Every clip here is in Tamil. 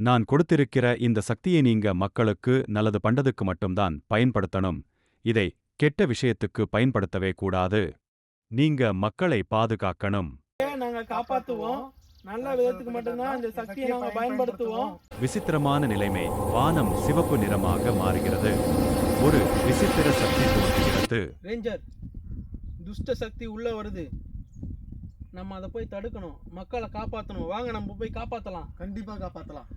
நான் கொடுத்திருக்கிற இந்த சக்தியை நீங்க மக்களுக்கு நல்லது பண்றதுக்கு மட்டும்தான் பயன்படுத்தணும். இதை கெட்ட விஷயத்துக்கு பயன்படுத்தவே கூடாது. நீங்க மக்களை பாதுகாக்கணும். நாங்க காப்பாத்துவோம். நல்ல விதத்துக்கு மட்டும்தான் இந்த சக்தியை நாங்க பயன்படுத்துவோம். விசித்திரமான நிலைமை. வானம் சிவப்பு நிறமாக மாறுகிறது. ஒரு விசித்திர சக்தி தோன்றுகிறது. ரேஞ்சர், துஷ்ட சக்தி உள்ள வருது. நம்ம அதை போய் தடுக்கணும், மக்களை காப்பாற்றணும். வாங்க நம்ம போய் காப்பாற்றலாம். கண்டிப்பா காப்பாத்தலாம்.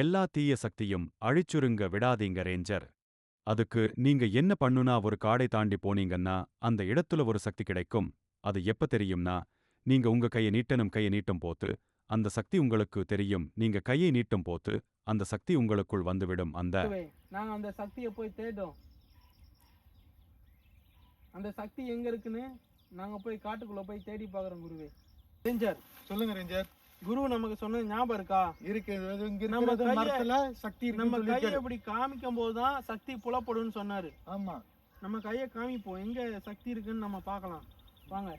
எல்லா தீய சக்தியும் அழிச்சுருங்க விடாதீங்க ரேஞ்சர். அதுக்கு நீங்க என்ன பண்ணுனா ஒரு காடை தாண்டி போனீங்கன்னா அந்த இடத்துல ஒரு சக்தி கிடைக்கும். அது எப்ப தெரியும்னா, நீங்க உங்க கையை நீட்டணும். கையை நீட்டும் போது அந்த சக்தி உங்களுக்கு தெரியும். நீங்க கையை நீட்டும் போது அந்த சக்தி உங்களுக்குள் வந்துவிடும். நாங்க அந்த சக்தியை போய் தேடும். அந்த சக்தி எங்க இருக்குன்னு நாங்க போய் காட்டுக்குள்ள போய் தேடி பாக்குறோம் குருவே. ரேஞ்சர், சொல்லுங்க ரேஞ்சர். குரு நமக்கு சொன்னது ஞாபகம் இருக்கா? இருக்கு. நம்ம மரத்துல சக்தி நம்ம கையை இப்படி காமிக்கும் போதுதான் சக்தி புலப்படும்னு சொன்னாரு. ஆமா, நம்ம கையை காமிப்போம், எங்க சக்தி இருக்குன்னு நம்ம பார்க்கலாம். வாங்க.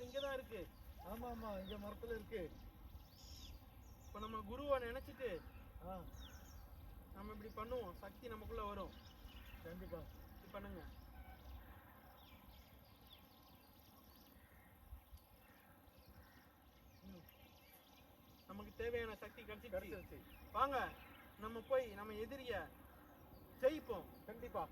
இங்கதான் இருக்கு. ஆமா ஆமா, இங்க மரத்துல இருக்கு. இப்ப நம்ம குருவை நினைச்சிட்டு நம்ம இப்படி பண்ணுவோம், சக்தி நமக்குள்ள வரும். கண்டிப்பா இப்படி பண்ணுங்க. நமக்கு தேவையான சக்தி கிடைச்சிருச்சு. வாங்க நம்ம போய் நம்ம எதிரிய ஜெயிப்போம். கண்டிப்பா.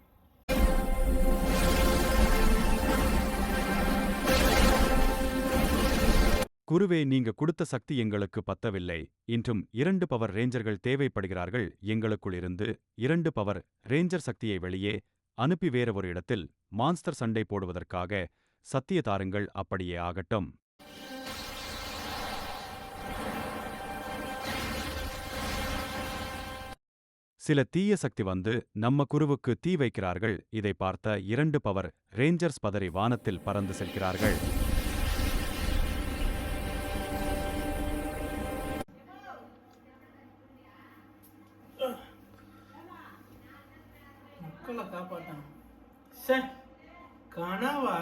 குருவே, நீங்க கொடுத்த சக்தி எங்களுக்கு பத்தவில்லை. இன்றும் 2 பவர் ரேஞ்சர்கள் தேவைப்படுகிறார்கள். எங்களுக்குள் இருந்து 2 பவர் ரேஞ்சர் சக்தியை வெளியே அனுப்பி வேற ஒரு இடத்தில் மான்ஸ்டர் சண்டை போடுவதற்காக சத்திய தாருங்கள். அப்படியே ஆகட்டும். சில தீய சக்தி வந்து நம்ம குருவுக்கு தீ வைக்கிறார்கள். இதை பார்த்த 2 பவர் ரேஞ்சர்ஸ் பதறி வானத்தில் பறந்து செல்கிறார்கள். மக்களை காப்பாற்றணும். சார், கனவா?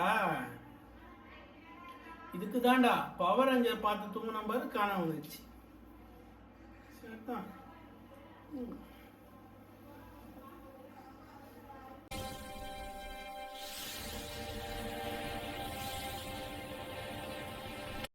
இதுக்கு தாண்டா பவர் ரேஞ்சர் பார்த்து தூங்கின பாரு கனவு வந்துச்சு. சரிதான்.